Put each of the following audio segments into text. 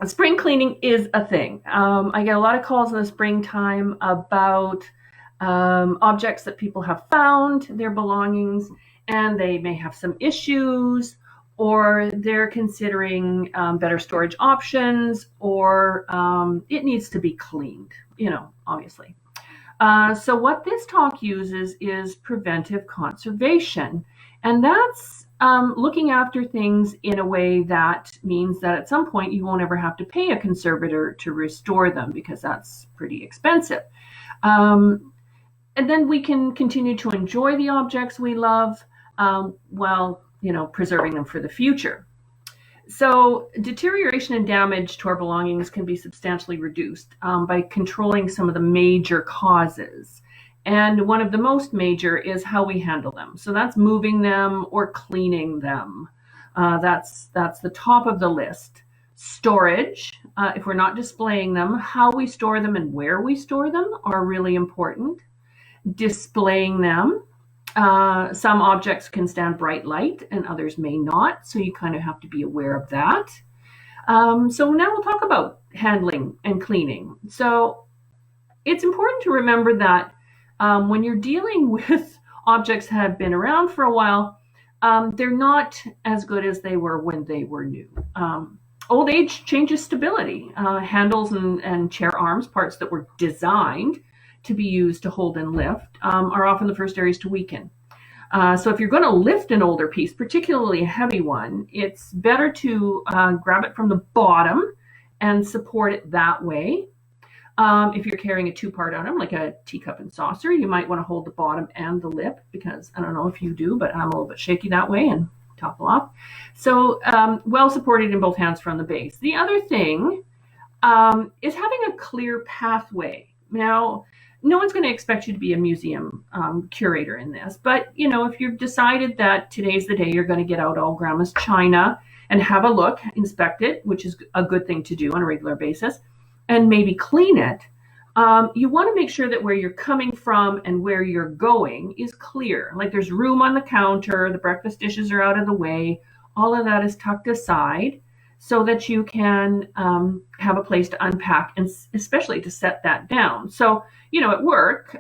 Spring cleaning is a thing. I get a lot of calls in the springtime about objects that people have found, their belongings, and they may have some issues, or they're considering better storage options, or it needs to be cleaned, obviously. So, what this talk uses is preventive conservation. And that's looking after things in a way that means that at some point you won't ever have to pay a conservator to restore them because that's pretty expensive. Um, and then we can continue to enjoy the objects we love while preserving them for the future. So, deterioration and damage to our belongings can be substantially reduced by controlling some of the major causes. And one of the most major is how we handle them. So, that's moving them or cleaning them. That's the top of the list. Storage, if we're not displaying them, how we store them and where we store them are really important. Displaying them, some objects can stand bright light and others may not, so you kind of have to be aware of that. So now we'll talk about handling and cleaning. So it's important to remember that when you're dealing with objects that have been around for a while, they're not as good as they were when they were new. Old age changes stability. Handles and chair arms, parts that were designed to be used to hold and lift, are often the first areas to weaken. So if you're going to lift an older piece, particularly a heavy one, it's better to grab it from the bottom and support it that way. If you're carrying a two-part item, like a teacup and saucer, you might want to hold the bottom and the lip, because I don't know if you do, but I'm a little bit shaky that way and topple off. So well supported in both hands from the base. The other thing is having a clear pathway. Now, no one's going to expect you to be a museum curator in this, but if you've decided that today's the day you're going to get out all grandma's china and have a look, inspect it, which is a good thing to do on a regular basis, and maybe clean it, you want to make sure that where you're coming from and where you're going is clear. Like there's room on the counter, the breakfast dishes are out of the way, all of that is tucked aside so that you can have a place to unpack and especially to set that down. So, at work,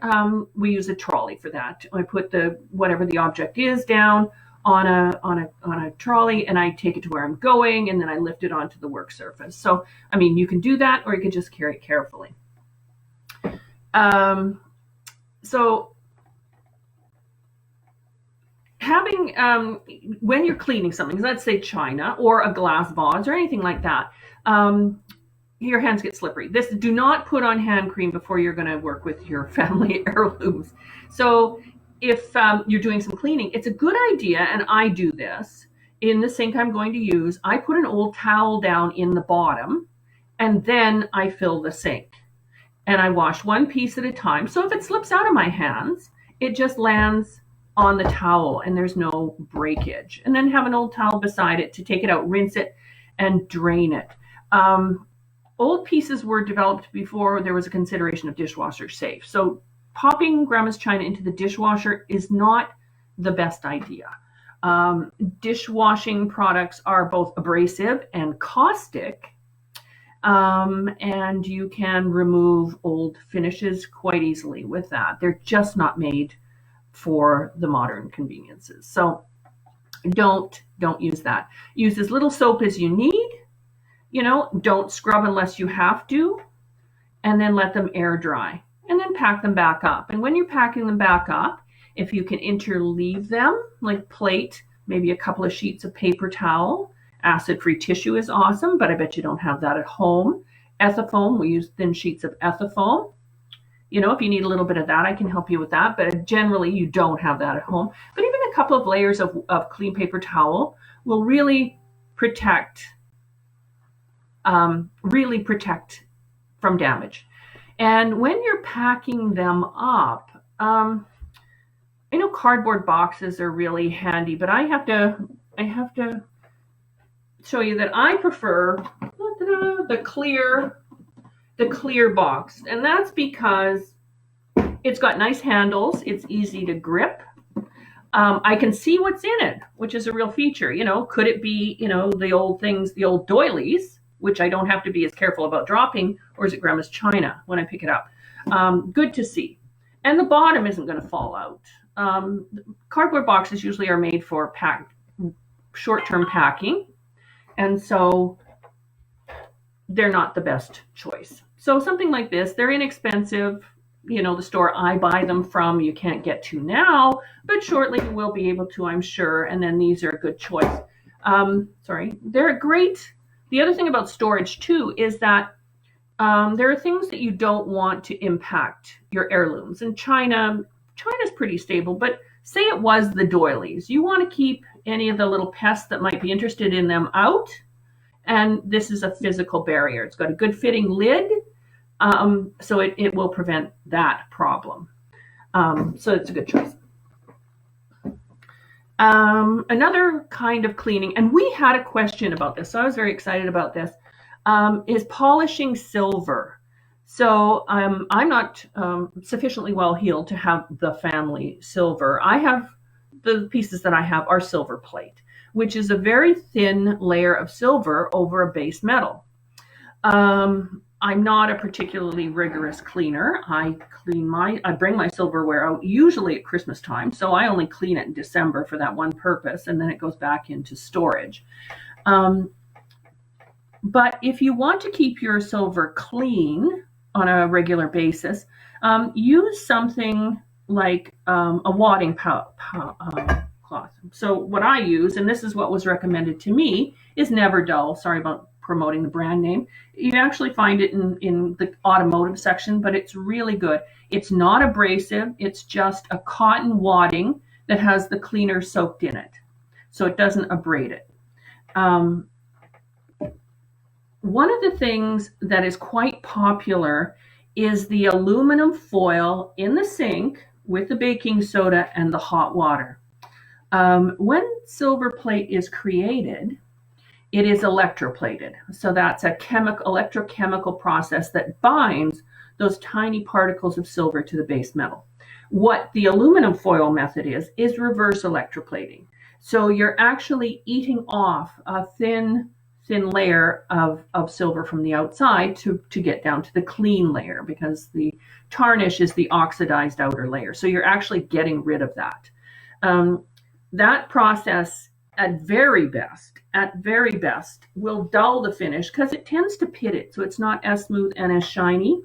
we use a trolley for that. I put whatever the object is down on a trolley, and I take it to where I'm going, and then I lift it onto the work surface. So, you can do that, or you can just carry it carefully. So having when you're cleaning something, let's say china or a glass vase or anything like that, your hands get slippery. Do not put on hand cream before you're going to work with your family heirlooms. So if you're doing some cleaning, it's a good idea, and I do this in the sink I'm going to use. I put an old towel down in the bottom, and then I fill the sink, and I wash one piece at a time. So if it slips out of my hands, it just lands on the towel and there's no breakage. And then have an old towel beside it to take it out, rinse it, and drain it. Old pieces were developed before there was a consideration of dishwasher safe. So popping grandma's china into the dishwasher is not the best idea. Dishwashing products are both abrasive and caustic, and you can remove old finishes quite easily with that. They're just not made for the modern conveniences. So don't use that. Use as little soap as you need. Don't scrub unless you have to, and then let them air dry, and then pack them back up. And when you're packing them back up, if you can interleave them, like plate, maybe a couple of sheets of paper towel. Acid-free tissue is awesome, but I bet you don't have that at home. Ethafoam, we use thin sheets of ethafoam. If you need a little bit of that, I can help you with that, but generally you don't have that at home. But even a couple of layers of clean paper towel will really protect from damage. And when you're packing them up, I know cardboard boxes are really handy, but I have to show you that I prefer the clear box, and that's because it's got nice handles, it's easy to grip. I can see what's in it, which is a real feature. Could it be, the old things, the old doilies which I don't have to be as careful about dropping, or is it grandma's china when I pick it up? Good to see. And the bottom isn't going to fall out. Cardboard boxes usually are made for short-term packing, and so they're not the best choice. So something like this, they're inexpensive. The store I buy them from, you can't get to now, but shortly you will be able to, I'm sure. And then these are a good choice. They're great. The other thing about storage too is that there are things that you don't want to impact your heirlooms. And China's pretty stable, but say it was the doilies. You want to keep any of the little pests that might be interested in them out. And this is a physical barrier. It's got a good fitting lid, so it will prevent that problem. So it's a good choice. Another kind of cleaning, and we had a question about this, so I was very excited about this, is polishing silver. So I'm not sufficiently well heeled to have the family silver. The pieces that I have are silver plate, which is a very thin layer of silver over a base metal. I'm not a particularly rigorous cleaner. I bring my silverware out usually at Christmas time, so I only clean it in December for that one purpose, and then it goes back into storage. But if you want to keep your silver clean on a regular basis, use something like a wadding cloth. So what I use, and this is what was recommended to me, is Never Dull. Sorry about promoting the brand name. You actually find it in the automotive section, but it's really good. It's not abrasive. It's just a cotton wadding that has the cleaner soaked in it, so it doesn't abrade it. One of the things that is quite popular is the aluminum foil in the sink with the baking soda and the hot water. When silver plate is created, it is electroplated. So that's a electrochemical process that binds those tiny particles of silver to the base metal. What the aluminum foil method is reverse electroplating. So you're actually eating off a thin layer of silver from the outside to get down to the clean layer, because the tarnish is the oxidized outer layer. So you're actually getting rid of that. That process at very best will dull the finish because it tends to pit it, so it's not as smooth and as shiny.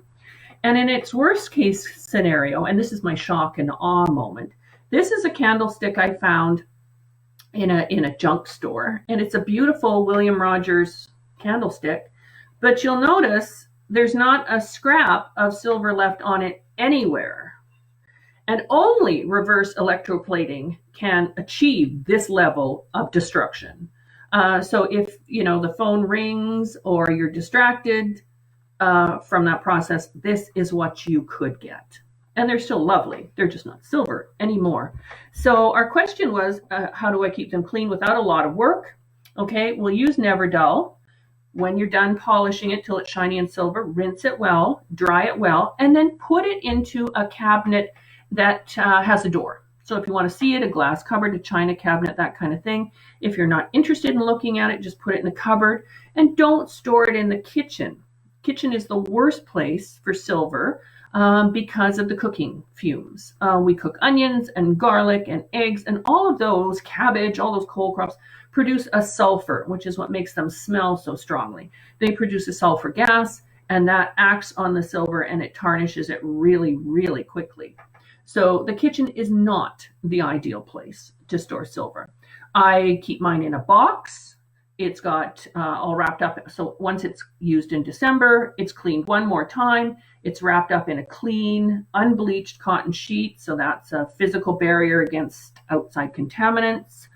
And in its worst case scenario, and this is my shock and awe moment, this is a candlestick I found in a junk store, and it's a beautiful William Rogers candlestick, but you'll notice there's not a scrap of silver left on it anywhere. And only reverse electroplating can achieve this level of destruction. So if the phone rings or you're distracted from that process, this is what you could get. And they're still lovely. They're just not silver anymore. So our question was, how do I keep them clean without a lot of work? Okay, we'll use Never Dull. When you're done polishing it till it's shiny and silver, rinse it well, dry it well, and then put it into a cabinet that has a door. So if you want to see it, a glass cupboard, a china cabinet, that kind of thing. If you're not interested in looking at it, just put it in the cupboard, and don't store it in the kitchen. Kitchen is the worst place for silver because of the cooking fumes. We cook onions and garlic and eggs, and all of those, cabbage, all those cold crops, produce a sulfur, which is what makes them smell so strongly. They produce a sulfur gas, and that acts on the silver and it tarnishes it really, really quickly. So the kitchen is not the ideal place to store silver. I keep mine in a box. It's got all wrapped up. So once it's used in December, it's cleaned one more time. It's wrapped up in a clean, unbleached cotton sheet. So that's a physical barrier against outside contaminants.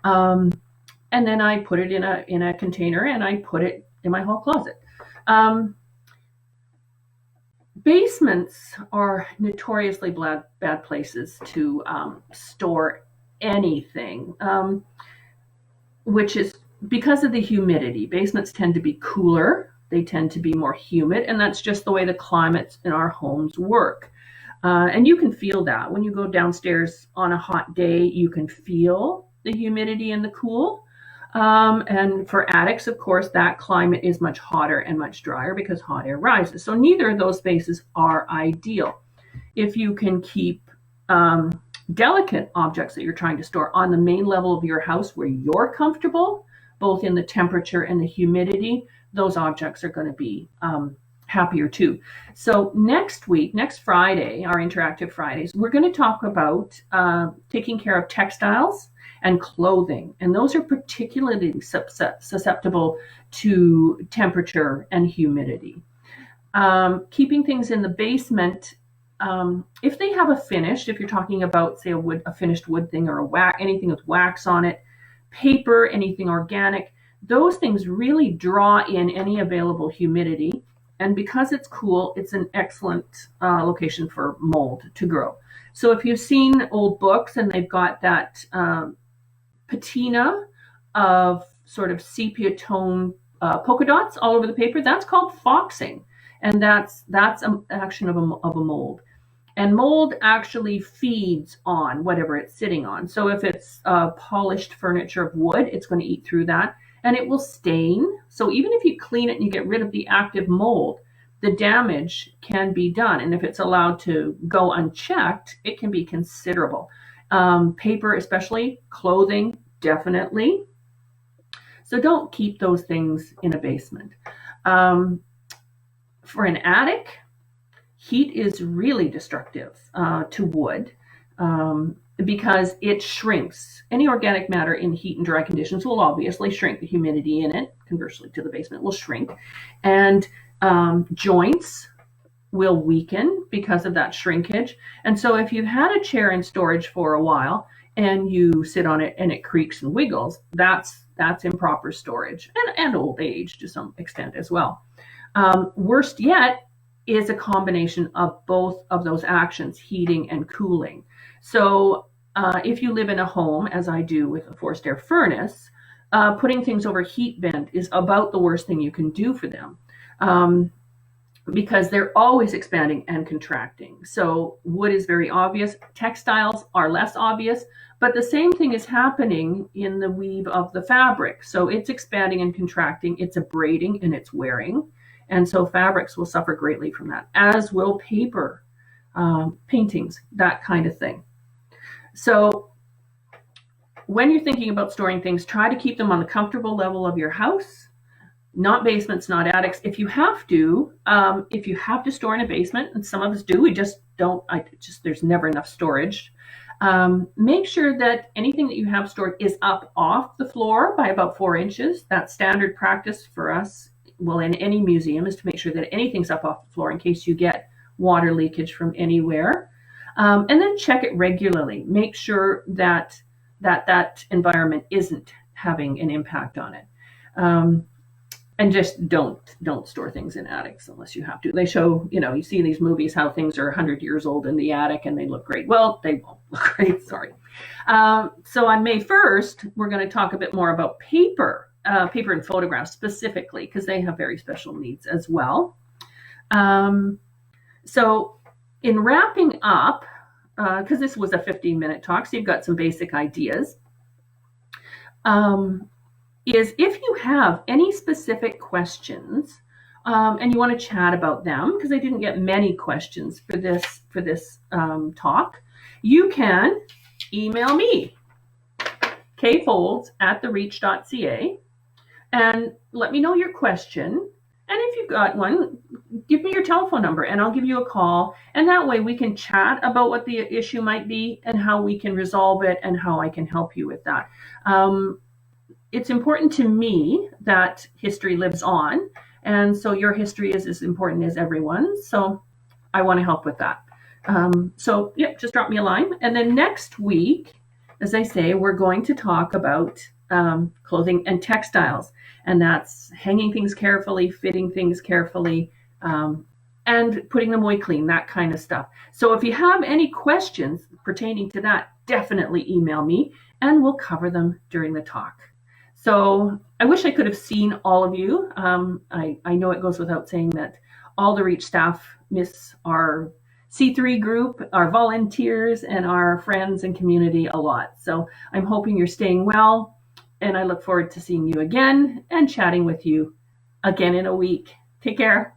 And then I put it in a container, and I put it in my hall closet. Basements are notoriously bad places to store anything, which is because of the humidity. Basements tend to be cooler. They tend to be more humid, and that's just the way the climates in our homes work. And you can feel that. When you go downstairs on a hot day, you can feel the humidity and the cool. And for attics, of course, that climate is much hotter and much drier because hot air rises. So neither of those spaces are ideal. If you can keep delicate objects that you're trying to store on the main level of your house where you're comfortable, both in the temperature and the humidity, those objects are going to be happier too. So next week, next Friday, our interactive Fridays, we're going to talk about taking care of textiles and clothing. And those are particularly susceptible to temperature and humidity. Keeping things in the basement, if they have a finish, if you're talking about, say, a finished wood thing or a wax, anything with wax on it, paper, anything organic, those things really draw in any available humidity. And because it's cool, it's an excellent location for mold to grow. So if you've seen old books and they've got that patina of sort of sepia tone polka dots all over the paper, that's called foxing. And that's an action of a mold. And mold actually feeds on whatever it's sitting on. So if it's polished furniture of wood, it's going to eat through that and it will stain. So even if you clean it and you get rid of the active mold, the damage can be done. And if it's allowed to go unchecked, it can be considerable. Paper, especially, clothing, definitely. So don't keep those things in a basement. For an attic, heat is really destructive to wood because it shrinks. Any organic matter in heat and dry conditions will obviously shrink. The humidity in it, conversely to the basement, will shrink. And joints will weaken because of that shrinkage. And so if you've had a chair in storage for a while and you sit on it and it creaks and wiggles, that's improper storage and old age to some extent as well. Worst yet is a combination of both of those actions, heating and cooling. So if you live in a home, as I do with a forced air furnace, putting things over heat vent is about the worst thing you can do for them. Because they're always expanding and contracting. So wood is very obvious. Textiles are less obvious, but the same thing is happening in the weave of the fabric. So it's expanding and contracting, it's abrading and it's wearing. And so fabrics will suffer greatly from that, as will paper, paintings, that kind of thing. So when you're thinking about storing things, try to keep them on the comfortable level of your house. Not basements, not attics. If you have to store in a basement, and some of us do, we just don't. There's never enough storage. Make sure that anything that you have stored is up off the floor by about 4 inches. That's standard practice for us. Well, in any museum, is to make sure that anything's up off the floor in case you get water leakage from anywhere. And then check it regularly. Make sure that environment isn't having an impact on it. And just don't store things in attics unless you have to. They show, you see in these movies how things are 100 years old in the attic and they look great. Well, they won't look great, sorry. So on May 1st, we're going to talk a bit more about paper and photographs specifically, because they have very special needs as well. So in wrapping up, because this was a 15-minute talk, so you've got some basic ideas, is if you have any specific questions and you want to chat about them, because I didn't get many questions for this talk, you can email me, kfolds@thereach.ca, and let me know your question. And if you've got one, give me your telephone number and I'll give you a call. And that way we can chat about what the issue might be and how we can resolve it and how I can help you with that. It's important to me that history lives on. And so your history is as important as everyone's. So I want to help with that. Just drop me a line. And then next week, as I say, we're going to talk about clothing and textiles. And that's hanging things carefully, fitting things carefully, and putting them away clean, that kind of stuff. So if you have any questions pertaining to that, definitely email me and we'll cover them during the talk. So I wish I could have seen all of you. I know it goes without saying that all the REACH staff miss our C3 group, our volunteers, and our friends and community a lot. So I'm hoping you're staying well. And I look forward to seeing you again and chatting with you again in a week. Take care.